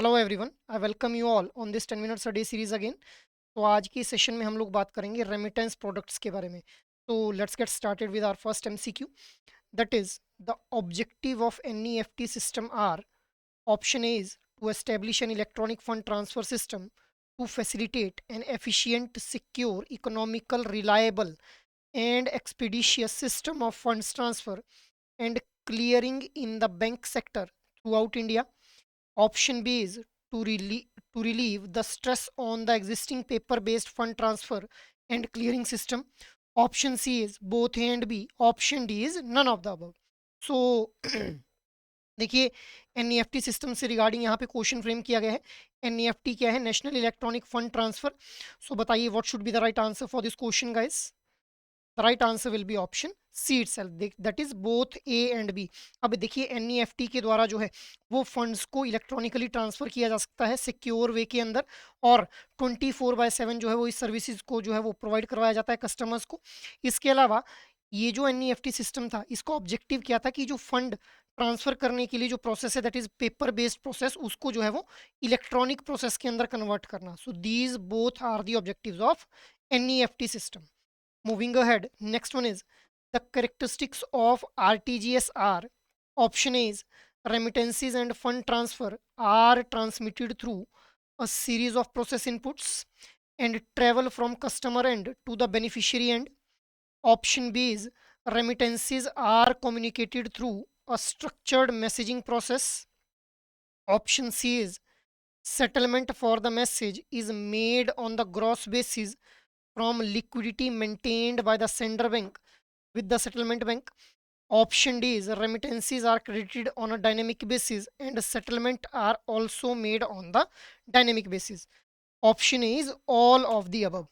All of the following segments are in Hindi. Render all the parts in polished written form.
Hello everyone, I welcome you all on this 10 minutes a day series again. तो आज की सेशन में हम लोग बात करेंगे रेमिटेंस प्रोडक्ट्स के बारे में। तो let's get started with our first MCQ, that is the objective of NEFT system are. Option A is to establish an electronic fund transfer system to facilitate an efficient, secure, economical, reliable, and expeditious system of funds transfer and clearing in the bank sector throughout India. Option B is to relieve the stress on the existing paper-based fund transfer and clearing system. Option C is both A and B. Option D is none of the above. So देखिए, एनईएफटी सिस्टम से रिगार्डिंग यहाँ पे क्वेश्चन फ्रेम किया गया है। एनईएफटी क्या है? National electronic fund transfer. So बताइए what should be the right answer for this question guys. The right answer will be option C itself, that is both A and B. अब देखिए, एनईएफटी के द्वारा जो है वो फंड्स को इलेक्ट्रॉनिकली ट्रांसफर किया जा सकता है सिक्योर वे के अंदर, और 24/7 जो है वो इस सर्विसेज को जो है वो प्रोवाइड करवाया जाता है कस्टमर्स को। इसके अलावा ये जो एनईएफटी सिस्टम था, इसका ऑब्जेक्टिव क्या था कि जो फंड ट्रांसफर करने के लिए जो प्रोसेस है, that is paper based process, उसको जो है वो इलेक्ट्रॉनिक प्रोसेस के अंदर कन्वर्ट करना। So these both are the objectives of NEFT system. Moving ahead, next one is the characteristics of RTGS are. Option A is remittances and fund transfer are transmitted through a series of process inputs and travel from customer end to the beneficiary end. Option B is remittances are communicated through a structured messaging process. Option C is settlement for the message is made on the gross basis from liquidity maintained by the sender bank with the settlement bank. Option D is remittances are credited on a dynamic basis and settlement are also made on the dynamic basis. Option A is all of the above.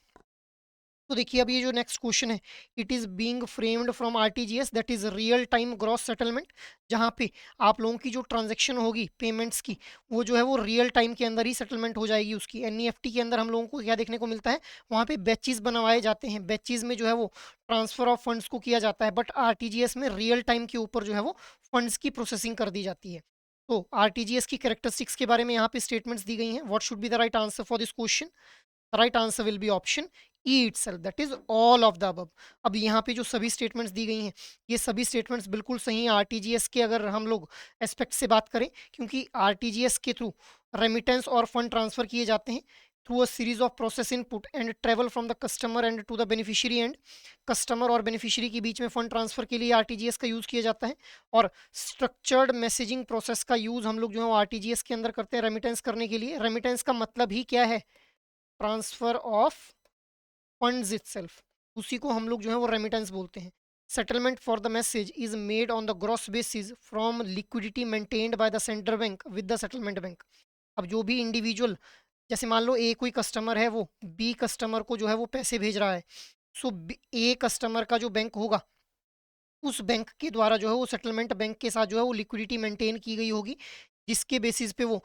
तो देखिए, अब ये जो नेक्स्ट क्वेश्चन है, it is being framed from RTGS, that is real time gross settlement, जहाँ पे आप लोगों की जो ट्रांजैक्शन होगी पेमेंट्स की, वो जो है वो रियल टाइम के अंदर ही सेटलमेंट हो जाएगी उसकी। एनईएफटी के अंदर हम लोगों को क्या देखने को मिलता है, वहाँ पे बैचेस बनवाए जाते हैं, बैचेस में जो है वो ट्रांसफर ऑफ फंड्स को किया जाता है, बट आरटीजीएस में रियल टाइम के ऊपर जो है वो फंड्स की प्रोसेसिंग कर दी जाती है। तो आरटीजीएस की कैरेक्टरिस्टिक्स के बारे में यहाँ पे स्टेटमेंट्स दी गई हैं। What should be the right answer for this question? Right answer will be option E itself, that is all of the above. अब यहाँ पे जो सभी स्टेटमेंट्स दी गई हैं, ये सभी स्टेटमेंट्स बिल्कुल सही हैं आरटीजीएस के, अगर हम लोग एस्पेक्ट से बात करें, क्योंकि आरटीजीएस के थ्रू रेमिटेंस और फंड ट्रांसफर किए जाते हैं through a series of process input and travel from the customer end to the beneficiary end. Customer और बेनिफिशियरी के बीच में फंड ट्रांसफर के लिए आरटीजीएस का यूज़ किया जाता है, और स्ट्रक्चर्ड मैसेजिंग प्रोसेस का यूज़ हम लोग जो है वो आरटीजीएस के अंदर करते हैं रेमिटेंस करने के लिए। रेमिटेंस का मतलब ही क्या है? ट्रांसफर ऑफ फंड्स इटसेल्फ, उसी को हम लोग जो है वो रेमिटेंस बोलते हैं। Settlement for the message is made on the gross basis from liquidity maintained by the centre bank with the settlement bank. अब जो भी इंडिविजुअल, जैसे मान लो ए कोई कस्टमर है, वो बी कस्टमर को जो है वो पैसे भेज रहा है, सो ए कस्टमर का जो बैंक होगा, उस बैंक के द्वारा जो है वो सेटलमेंट बैंक के साथ जो है वो लिक्विडिटी मेंटेन की गई होगी, जिसके बेसिस पे वो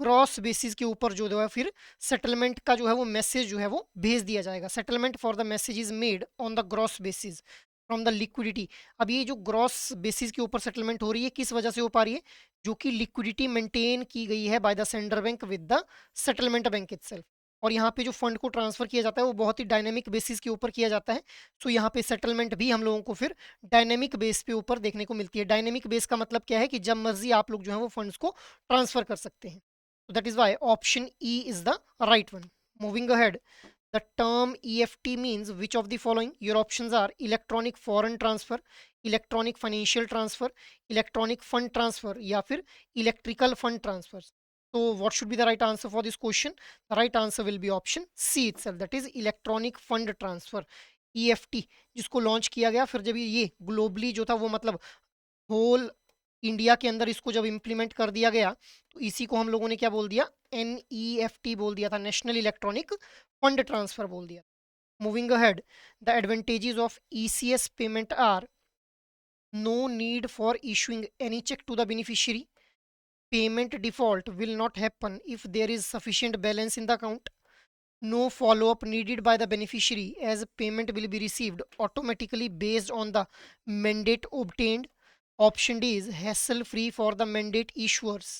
ग्रॉस बेसिस के ऊपर जो है फिर सेटलमेंट का जो है वो मैसेज जो है वो भेज दिया जाएगा। Settlement for the message is made on the gross basis from the liquidity. अब ये जो ग्रॉस बेसिस के ऊपर सेटलमेंट हो रही है, किस वजह से हो पा रही है? जो कि लिक्विडिटी मेंटेन की गई है by the sender bank with the settlement bank itself. और यहाँ पे जो फंड को ट्रांसफर किया जाता है वो बहुत ही डायनेमिक बेसिस के ऊपर किया जाता है। सो यहाँ पे सेटलमेंट भी हम लोगों को फिर डायनेमिक बेस पे ऊपर देखने को मिलती है। डायनेमिक बेस का मतलब क्या है कि जब मर्जी आप लोग जो है वो फंड्स को ट्रांसफर कर सकते हैं। तो that is why option E is the right one. Moving ahead, the term EFT means which of the following? Your options are electronic foreign transfer, electronic financial transfer, electronic fund transfer, या फिर इलेक्ट्रिकल फंड ट्रांसफर। तो what should be the right answer for this question? The right answer will be option C itself, that is electronic fund transfer, EFT, जिसको लॉन्च किया गया फिर जब ये ग्लोबली जो था वो मतलब होल इंडिया के अंदर इसको जब इम्प्लीमेंट कर दिया गया, तो इसी को हम लोगों ने क्या बोल दिया? NEFT बोल दिया था, नेशनल इलेक्ट्रॉनिक फंड ट्रांसफर बोल दिया। Moving ahead, the advantages of ECS payment are no need for issuing any cheque to the beneficiary, payment default will not happen if there is sufficient balance in the account, no follow up needed by the beneficiary as payment will be received automatically based on the mandate obtained. Option D is hassle free for the mandate issuers.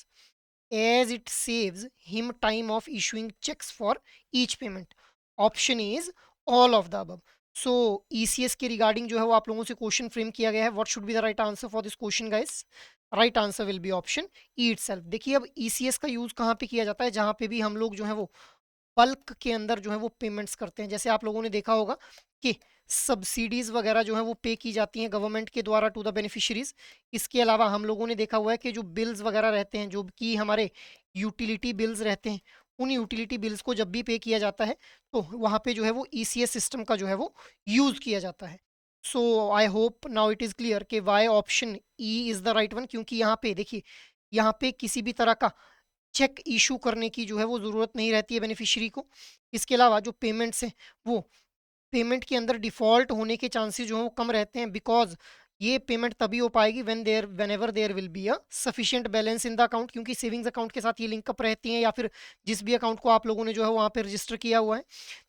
as it saves him time of issuing checks for each payment. Option is all of the above. So ECS के रिगार्डिंग जो है वो आप लोगों से क्वेश्चन फ्रेम किया गया है. What should be the right answer for this question guys? Right answer will be option E itself. देखिए अब ECS का यूज कहाँ पे किया जाता है? जहाँ पे भी हम लोग जो है वो बल्क के अंदर जो है वो पेमेंट्स करते हैं. जैसे आप लोगों ने देखा होगा कि सब्सिडीज वगैरह जो है वो पे की जाती हैं गवर्नमेंट के द्वारा टू द बेनिफिशियरीज. इसके अलावा हम लोगों ने देखा हुआ है कि जो बिल्स वगैरह रहते हैं, जो कि हमारे यूटिलिटी बिल्स रहते हैं, उन यूटिलिटी बिल्स को जब भी पे किया जाता है तो वहाँ पे जो है वो ECS सिस्टम का जो है वो यूज़ किया जाता है. So I hope now it is clear कि why option E is the right one. क्योंकि यहाँ पे देखिए, यहाँ पे किसी भी तरह का चेक इशू करने की जो है वो ज़रूरत नहीं रहती है बेनिफिशियरी को. इसके अलावा जो पेमेंट्स हैं वो पेमेंट के अंदर डिफ़ॉल्ट होने के चांसेस जो हैं वो कम रहते हैं. बिकॉज़ ये पेमेंट तभी हो पाएगी whenever there will be a sufficient balance in the account. क्योंकि सेविंग्स अकाउंट के साथ ये लिंकअप रहती हैं, या फिर जिस भी अकाउंट को आप लोगों ने जो है वहाँ पे रजिस्टर किया हुआ है.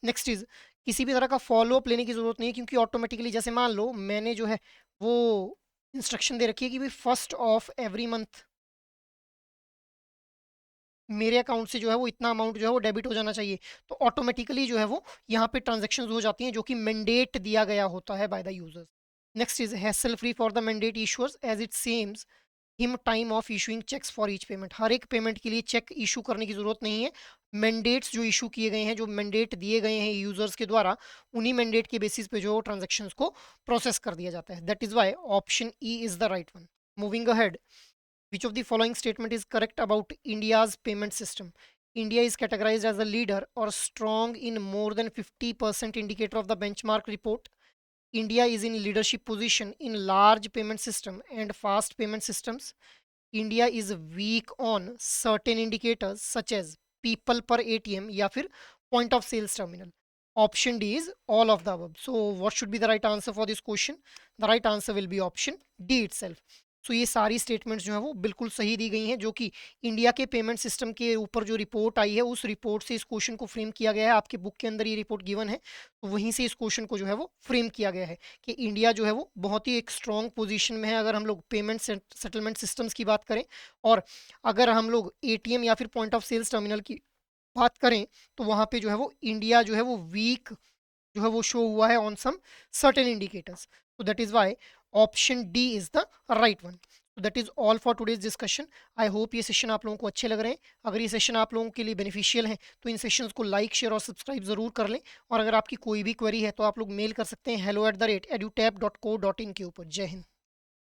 नेक्स्ट इज़ किसी भी तरह का फॉलो अप लेने की ज़रूरत नहीं है. क्योंकि ऑटोमेटिकली जैसे मान लो मैंने जो है वो इंस्ट्रक्शन दे रखी है कि भाई फर्स्ट ऑफ एवरी मंथ मेरे अकाउंट से जो है वो इतना अमाउंट जो है वो डेबिट हो जाना चाहिए. तो ऑटोमेटिकली जो है वो यहाँ पे ट्रांजेक्शन हो जाती हैं, जो कि मैंडेट दिया गया होता है by the users. Next is hassle free for the mandate issuers as it सेम्स him time of issuing cheques for each payment. हर एक पेमेंट के लिए चेक इशू करने की जरूरत नहीं है. मैंडेट्स जो इशू किए गए हैं, जो मैंडेट दिए गए हैं यूजर्स के द्वारा, उन्हीं मैंडेट के बेसिस पे जो ट्रांजेक्शन को प्रोसेस कर दिया जाता है. That is why option E is the right one. Moving ahead, which of the following statement is correct about India's payment system? India is categorized as a leader or strong in more than 50% indicator of the benchmark report. India is in leadership position in large payment system and fast payment systems. India is weak on certain indicators such as people per ATM या फिर point of sales terminal. Option D is all of the above. So what should be the right answer for this question? The right answer will be option D itself. सो ये सारी स्टेटमेंट्स जो हैं वो बिल्कुल सही दी गई हैं, जो कि इंडिया के पेमेंट सिस्टम के ऊपर जो रिपोर्ट आई है उस रिपोर्ट से इस क्वेश्चन को फ्रेम किया गया है. आपके बुक के अंदर ये रिपोर्ट गिवन है, तो वहीं से इस क्वेश्चन को जो है वो फ्रेम किया गया है कि इंडिया जो है वो बहुत ही एक स्ट्रॉन्ग पोजीशन में है अगर हम लोग पेमेंट सेटलमेंट सिस्टम्स की बात करें. और अगर हम लोग ATM या फिर पॉइंट ऑफ सेल्स टर्मिनल की बात करें तो वहाँ पे जो है वो इंडिया जो है वो वीक जो है वो शो हुआ है on some certain indicators. so that is why option D is the right one. so that is all for today's discussion. I hope ये सेशन आप लोगों को अच्छे लग रहे हैं. अगर ये सेशन आप लोगों के लिए बेनिफिशियल है तो इन सेशंस को लाइक शेयर और सब्सक्राइब ज़रूर कर लें. और अगर आपकी कोई भी क्वेरी है तो आप लोग मेल कर सकते हैं hello@edutap.co.in के ऊपर. जय हिंद.